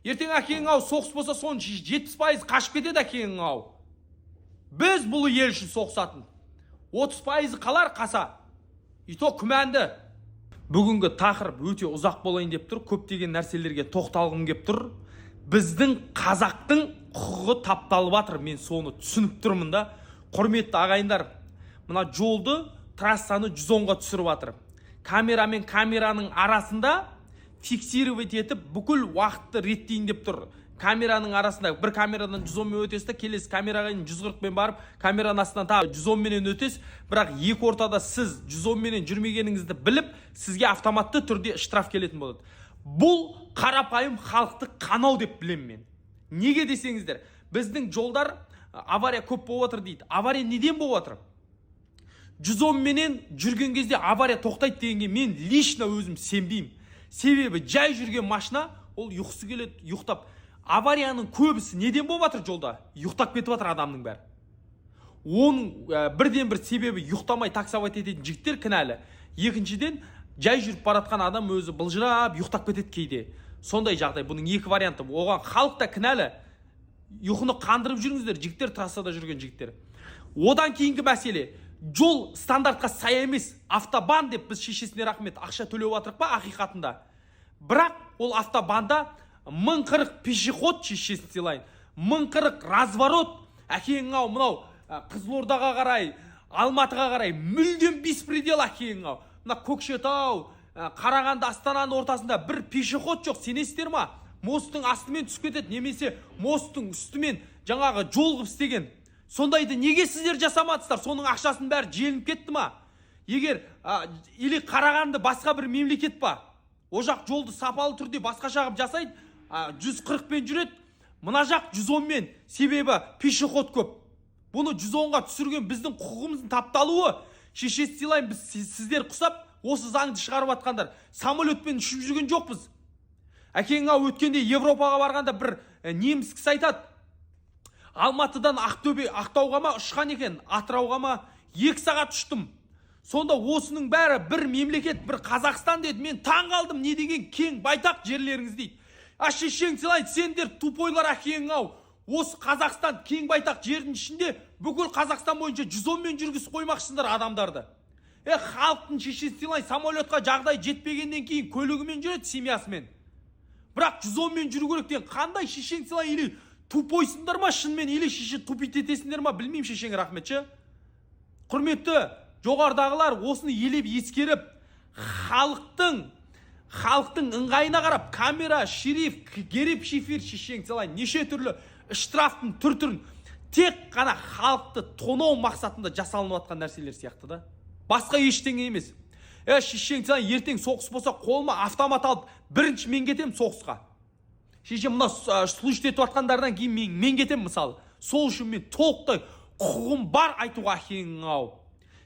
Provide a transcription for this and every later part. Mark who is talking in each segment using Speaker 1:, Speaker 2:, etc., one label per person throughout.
Speaker 1: Ертең әкең ау соғыс болса соның 70% қашып кетеді әкең ау. Біз бұл ел үшін соғысатын. 30% қалар қаса. Ито күмәнді. Бүгінгі тақырып өте ұзақ болайын деп тұр. Көптеген нәрселерге тоқталғым кеп тұр. Біздің қазақтың құқығы тапталып жатыр. Мен соны түсініп тұрмын да. Құрметті ағайындар, мына жолды трассаны 110-ға түсіріп жатыр. Камера мен камераның арасында фиксировать етіп бүкіл уақытты реттейін деп тұр. Камераның арасында бір камерадан 110 мен өтесіз де, келесі камераға 140 мен барып, камераның астынан тағы 110 менен өтесіз. Бірақ екі ортада сіз 110 менен жүрмегеніңізді біліп, сізге автоматты түрде штраф келетін болады. Бұл қарапайым халықты қанау деп білем мен. Неге десеңіздер, біздің жолдар авария көп болып отыр дейді. Авария неден болып отыр? 110 менен жүрген кезде авария тоқтайды дегенге мен лично өзім сенбеймін. Себебі жай жүрген машина ол ұйқысы келеді, ұйықтап. Аварияның көбісі неден болып жатыр жолда? Ұйықтап кетіп жатыр адамның бәрі. Оның бірден бір себебі ұйықтамай таксовать ететін жігіттер кінәлі. Екіншіден, жай жүріп баратқан адам өзі былжырап ұйықтап кетеді кейде. Сондай жағдай, бұның екі варианты. Оған халық та кінәлі. Ұйқыны қандырып жүріңіздер, жігіттер, трассада жүрген жігіттер. Одан кейінгі мәселе, жол стандартқа сай емес. Автобан деп біз шешесіне рахмет ақша төлеп отырық па ақиқатында. Бірақ ол автобанда 1040 пешеход шешесін сыйлайын. 1040 разворот, әкең ау мынау Қызылордаға қарай, Алматыға қарай мүлдем беспредел әкең ау. Мына Көкшетау, Қарағанды, Астананың ортасында бір пешеход жоқ, сенесіздер ма? Мосттың астымен түсіп кетеді, немесе мосттың үстімен жаңағы жол қып істеген. Сондайды неге сіздер жасамадыңыздар? Соның ақшасын бәрі желініп кетті ма? Егер или Қарағанды басқа бір мемлекет па? О жақ жолды сапалы түрде басқаша қылып жасайды, 140 пен жүреді, мына жақ 110 мен, себебі пешеход көп. Бұны 110-ға түсірген біздің құқығымыздың тапталуы. Шешесі сыйлайын, біз сіздер құсап, осы заңды шығарып атқандар. Самолетпен ұшып жүрген жоқпыз. Әкеңа өткенде Европаға барғанда бір неміс кісі айтады. Алматыдан Ақтауға ма ұшқан екен, Атырауға ма 2 сағат ұштым. Сонда осының бәрі бір мемлекет, бір Қазақстан деді. Мен таң қалдым, не деген кең байтақ жерлеріңіз дейді. Шешең сыйлайды, сендер тупойлар әкең ау. Осы Қазақстан кең байтақ жердің ішінде бүкіл Қазақстан бойынша 110 мен жүргізіп қоймақшысыңдар адамдарды. Халықтың шешесі сыйлайды, самолетқа жағдай жетпегеннен кейін көлігімен жүреді, семьясымен. Бірақ 110 мен жүру керектен қандай шешең сыйлай, или тупойсыңдар ма шынымен, или шеше тупит етесіңдер ма, білмеймін. Шешең рахметші. Құрметті жоғардағылар, осыны елеп ескеріп, халықтың ыңғайына қарап, камера, шериф, гереп шефир шешең сыйлай, неше түрлі штрафтың түр-түрін тек қана халықты тонау мақсатында жасалынып жатқан нәрселер сияқты да. Басқа ештеңе емес. Шешең сыйлай, ертең соғыс болса қолыма автомат алып, бірінші мен кетем соғысқа. Шешем мына служит етіп жатқандардан кейін мен кетем мысалы. Сол үшін мен толықтай құқығым бар айтуға әкең ау.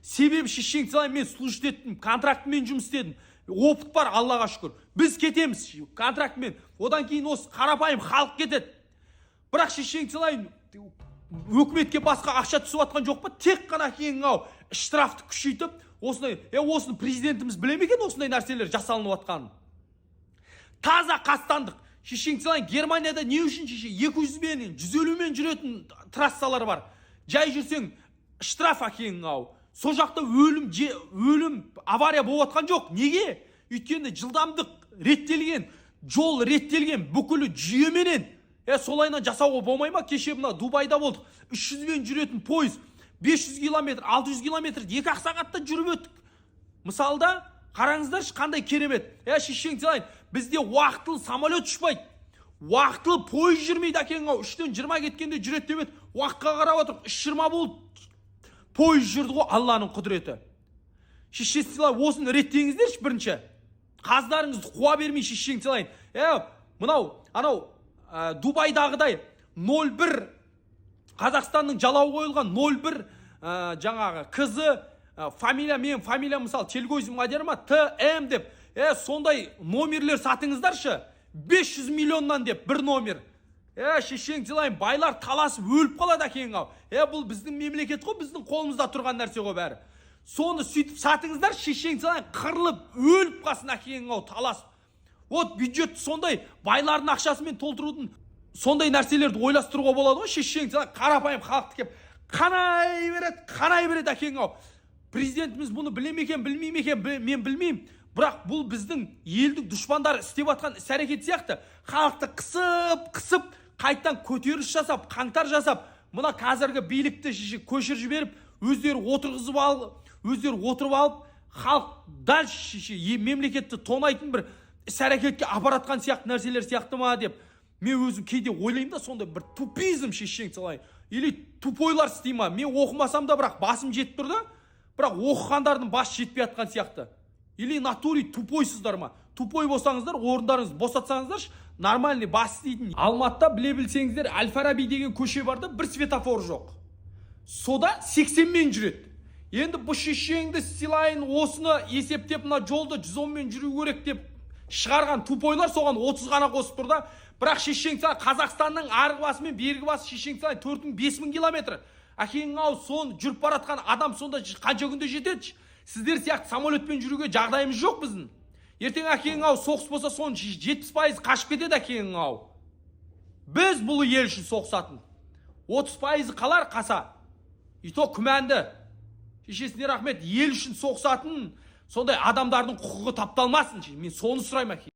Speaker 1: Себебі шешең сыйлай, мен служит еттім, контрактымен жұмыс істедім. Опыт бар, Аллаға шүкір. Біз кетеміз контрактымен. Одан кейін осы қарапайым халық кетеді. Бірақ шешең сыйлай, өкіметке басқа ақша түсіп жатқан жоқ па? Тек қана әкең ау штрафты күшейтіп, осыны президентіміз біле ме екен осындай нәрселер жасалынып жатқанын? Таза қастандық. Шешең сыйлай, Германияда не үшін 200 мен, 150 мен жүретін трассалар бар. Жай жүрсең штраф әкең ау. Со жақта өлім, авария болып жатқан жоқ. Неге? Өйткені жылдамдық реттелген, жол реттелген, бүкілі жүйеменен. Солайынан жасауға болмай ма? Кеше мына Дубайда болдық. 300 мен жүретін пойыз 500 километр, 600 километр 2 сағатта жүріп өттік. Мысалда қараңыздаршы қандай керемет. Шешең сыйлайын, бізде уақытылы самолет ұшпайды. Уақытылы пойыз жүрмейді әкең ау. 3-тен 20 кеткенде жүреді деп еді. Уақытқа қарап отырып 3:20 болды. Пойыз жүрді ғой, Алланың құдіреті. Шешең сыйлайын, осыны реттеңіздерші бірінші. Қаздарыңызды қуа бермей шешең сыйлайын. Анау Дубайдағыдай 01 Қазақстанның жалау қойылған 01 жаңағы қызы мен фамилия мысалы Телгозин Мадерма ТМ деп сондай номерлер сатыңыздаршы. 500 миллионнан деп бір номер. Шешең сыйлайын, байлар таласып өліп қалады әкең ау. Бұл біздің мемлекет қой, біздің қолымызда тұрған нәрсе ғой бәрі. Соны сөйтіп сатыңыздар, шешең сыйлайын, қырылып өліп қалсын әкең ау таласып. Вот бюджетті сондай байлардың ақшасымен толтырудың сондай нәрселерді ойластыруға болады ғой. Шешең қарапайым халықты кеп қанай береді әкең ау. Президентіміз бұны біле ме екен, білмей ме екен, мен білмеймін. Бірақ бұл біздің елдің дұшпандары істеп жатқан іс-әрекет сияқты. Халықты қысып, қайттан көтеріліс жасап, қаңтар жасап, мына қазіргі билікті көшіріп жіберіп, өздері отырып алып, халық дальше мемлекетті тонайтын бір іс-әрекетке апаратқан сияқты нәрселер сияқты ма деп мен өзім кейде ойлаймын да, сондай бір тупизм шешең салайын. Или тупойлар істей ма? Мен оқымасам да, бірақ басым жетіп тұр да, бірақ оқығандардың басы жетпей жатқан сияқты. Или натури тупойсыздар ма? Тупой болсаңыздар, орындарыңыз босатсаңыздар, нормальный бас істейтін. Алматыда біле білсеңіздер, Әл-Фараби деген көше бар да, бір светофор жоқ. Сода 80-мен жүреді. Енді бұл шешеңді сыйлайын, осыны есептеп, мына жолды 110-мен жүру керек деп шығарған тупойлар соған 30 ғана қосып тұр да. Бірақ шешең салайын, Қазақстанның арғы басы мен бергі басы шешең салайын 4000-5000 километр. Әкең ау, сон жүріп баратқан адам сонда қанша күнде жетеді? Сіздер сияқты самолетпен жүруге жағдайымыз жоқ біздің. Ертең әкең ау, соғыс болса сон 70% қашып кетеді әкең ау. Біз бұл ел үшін соғысатын. 30% қалар қаса. И то күмәнді. Шешесіне рахмет, ел үшін соғысатын сондай адамдардың құқығы тапталмасын. Мен соны сұраймын әкең.